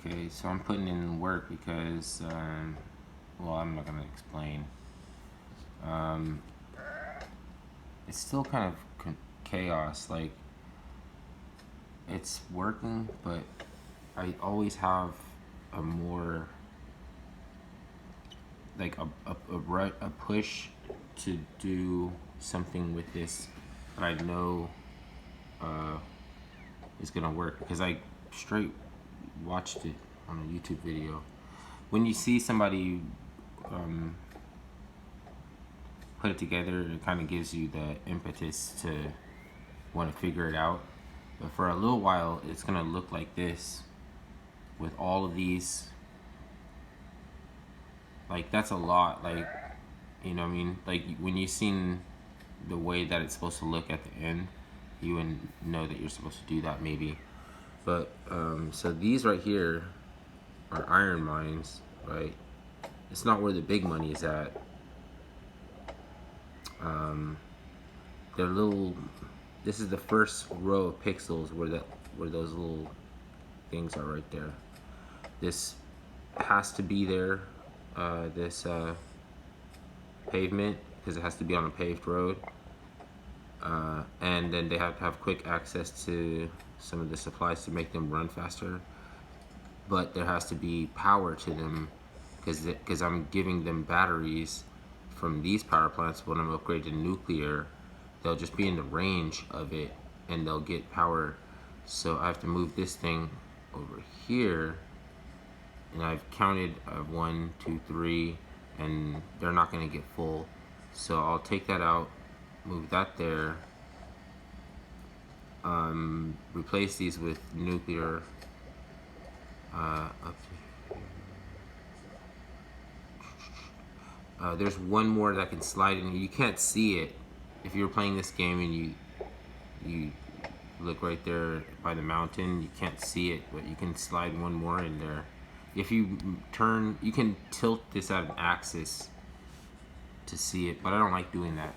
Okay, so I'm putting in work because, well, I'm not gonna explain. Um, it's still kind of chaos. Like, it's working, but I always have a more, like, a push to do something with this that I know uh, is gonna work because I straight watched it on a YouTube video. When you see somebody um, put it together, it kind of gives you the impetus to want to figure it out. But for a little while, it's gonna look like this with all of these. Like, that's a lot. Like, you know what I mean? Like, when you've seen the way that it's supposed to look at the end, you would know that you're supposed to do that maybe. But so these right here are iron mines, right? It's not where the big money is at. Um, they're little. This is the first row of pixels where those little things are right there. This has to be there. This pavement, because it has to be on a paved road. And then they have to have quick access to some of the supplies to make them run faster. But there has to be power to them because I'm giving them batteries from these power plants. When I'm upgraded to nuclear, they'll just be in the range of it and they'll get power. So I have to move this thing over here, and I've counted 1, 2, 3, and they're not going to get full. So I'll take that out, move that there, replace these with nuclear up to there's one more that can slide in. You can't see it if you're playing this game and you look right there by the mountain. You can't see it, but you can slide one more in there. If you turn, you can tilt this at an axis to see it, but I don't like doing that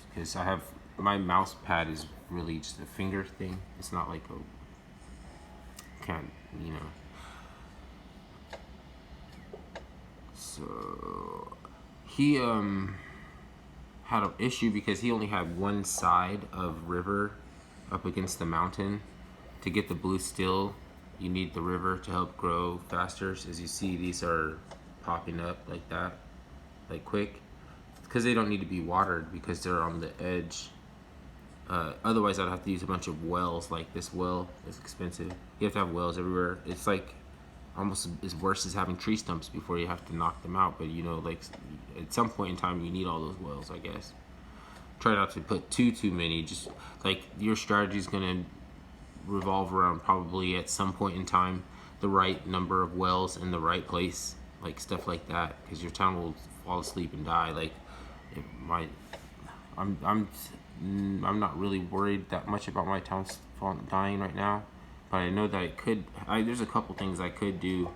because I have my mouse pad is really just a finger thing. It's not like a can't you know. So he had an issue because he only had one side of river up against the mountain. To get the blue still, you need the river to help grow faster. As you see, these are popping up like that, like quick, because they don't need to be watered because they're on the edge. Otherwise, I'd have to use a bunch of wells. Like this well is expensive. You have to have wells everywhere. It's like almost as worse as having tree stumps before you have to knock them out. But you know, like at some point in time, you need all those wells, I guess. Try not to put too many. Just like your strategy is gonna revolve around probably at some point in time the right number of wells in the right place, like stuff like that, because your town will fall asleep and die. Like it might. I'm not really worried that much about my town dying right now, but I know that it could. There's a couple things I could do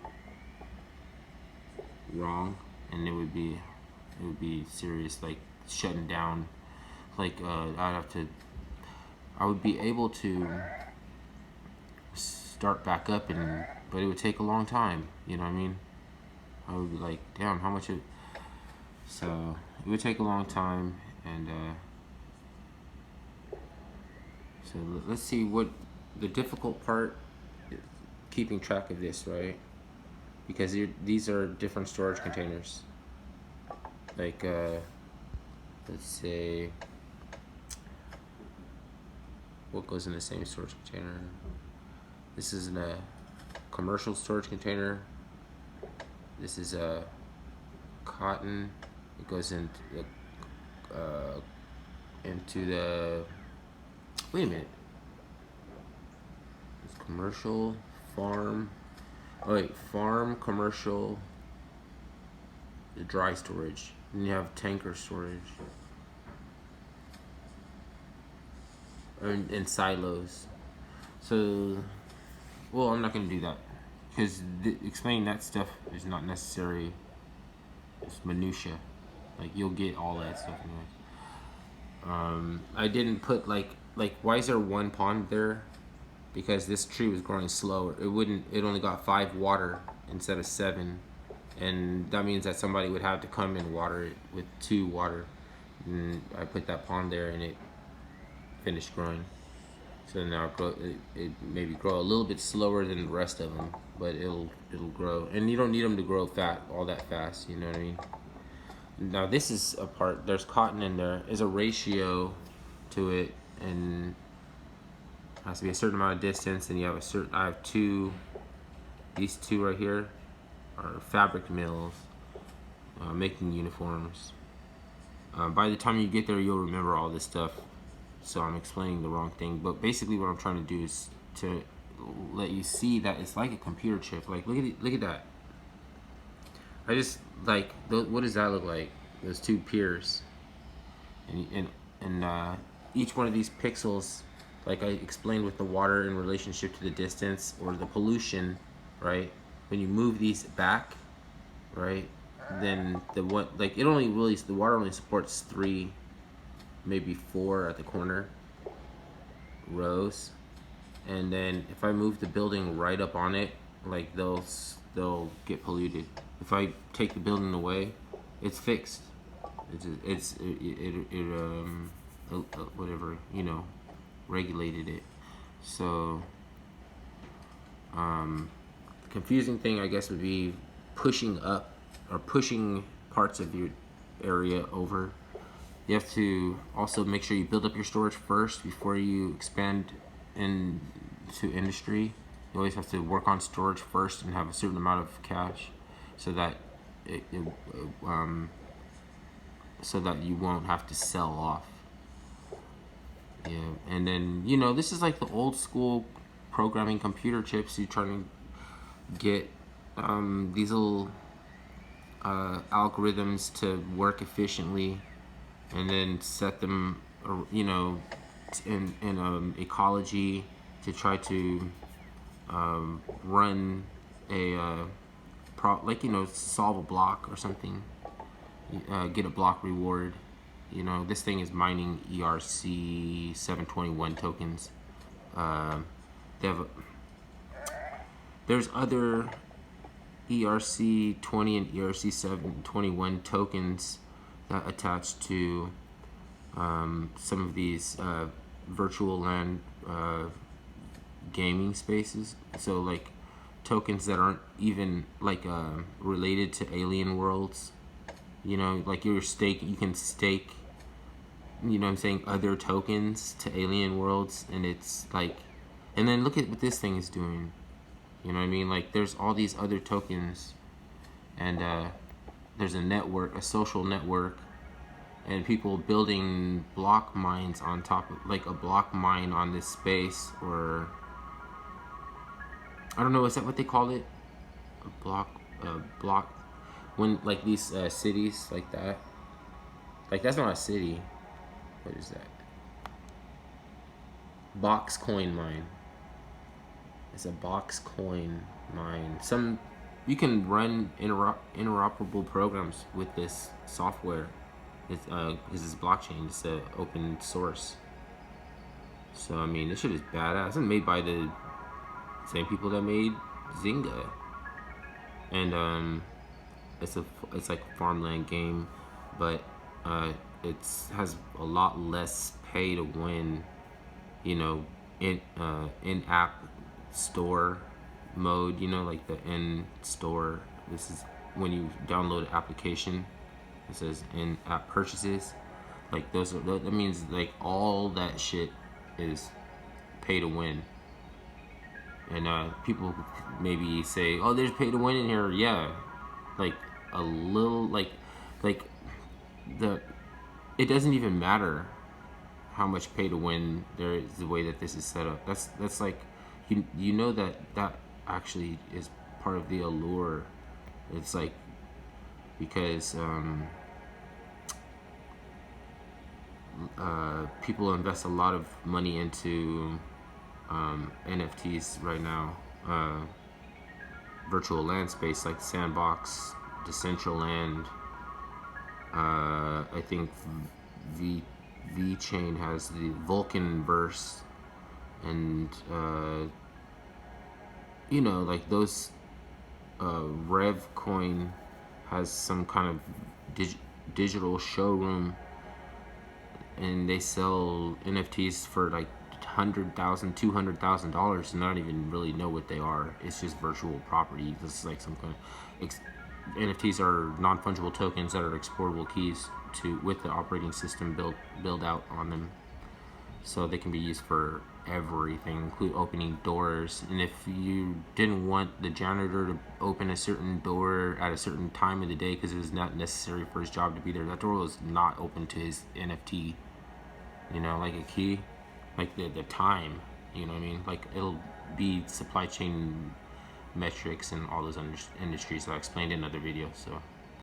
wrong, and it would be serious, like shutting down. Like I would be able to start back up, but it would take a long time. You know what I mean? I would be like, damn, how much it. So it would take a long time, and so let's see what the difficult part is keeping track of this, right? Because these are different storage containers. Like, let's say, what goes in the same storage container? This is in a commercial storage container. This is a cotton. It goes into the. Wait a minute. It's commercial, farm. Oh wait, farm, commercial, the dry storage. And you have tanker storage. And silos. So, well, I'm not going to do that. Because explaining that stuff is not necessary. It's minutia. Like, you'll get all that stuff anyway. I didn't put, like, why is there one pond there? because this tree was growing slower. It only got 5 water instead of 7, and that means that somebody would have to come and water it with 2 water. And I put that pond there, and it finished growing. So now it maybe grow a little bit slower than the rest of them, but it'll grow. And you don't need them to grow all that fast. You know what I mean? Now this is a part. There's cotton in there. Is a ratio to it, and it has to be a certain amount of distance. And you have a certain. I have two. These two right here are fabric mills making uniforms. By the time you get there, you'll remember all this stuff. So I'm explaining the wrong thing, but basically what I'm trying to do is to let you see that it's like a computer chip. Like look at that. I just like what does that look like? Those two piers, and each one of these pixels, like I explained with the water in relationship to the distance or the pollution, right? When you move these back, right? Then the water only supports 3, maybe 4 at the corner rows, and then if I move the building right up on it, like they'll get polluted. If I take the building away, it's fixed. Whatever, regulated it. So the confusing thing, I guess, would be pushing up or pushing parts of your area over. You have to also make sure you build up your storage first before you expand into industry. You always have to work on storage first and have a certain amount of cash, so that so that you won't have to sell off. Yeah, and then this is like the old school programming computer chips. You're trying to get these little algorithms to work efficiently, and then set them, in ecology to try to run a solve a block or something, get a block reward. This thing is mining ERC 721 tokens. There's other ERC 20 and ERC 721 tokens that attach to some of these virtual land gaming spaces. So like tokens that aren't even like related to alien worlds. Like you can stake, I'm saying, other tokens to alien worlds, and it's like, and then look at what this thing is doing. You know what I mean? Like there's all these other tokens, and there's a network, a social network, and people building block mines on top of, like, a block mine on this space, or I don't know, is that what they call it? A block, when like these cities like that. Like that's not a city. What is that? Box coin mine. It's a box coin mine. You can run interoperable programs with this software. It's this blockchain. It's open source. So I mean, this shit is badass. It's made by the same people that made Zynga, and it's like a farmland game, but it has a lot less pay to win. In app store mode. Like the in store. This is when you download an application. It says in app purchases. Like that means like all that shit is pay to win. And people maybe say, "Oh, there's pay to win in here." Yeah, like a little, like it doesn't even matter how much pay to win there is the way that this is set up. That's like that actually is part of the allure. It's like because people invest a lot of money into NFTs right now, virtual land space like Sandbox, Decentraland. I think VeChain has the Vulcanverse, and you know, like those Revcoin has some kind of digital showroom, and they sell NFTs for like $100,000, $200,000, and not even really know what they are. It's just virtual property. This is like some kind of NFTs are non-fungible tokens that are exportable keys to with the operating system build out on them, so they can be used for everything, include opening doors. And if you didn't want the janitor to open a certain door at a certain time of the day because it was not necessary for his job to be there, that door was not open to his NFT. You know, like a key, like the time. You know what I mean? Like it'll be supply chain metrics and all those industries that I explained in other videos. So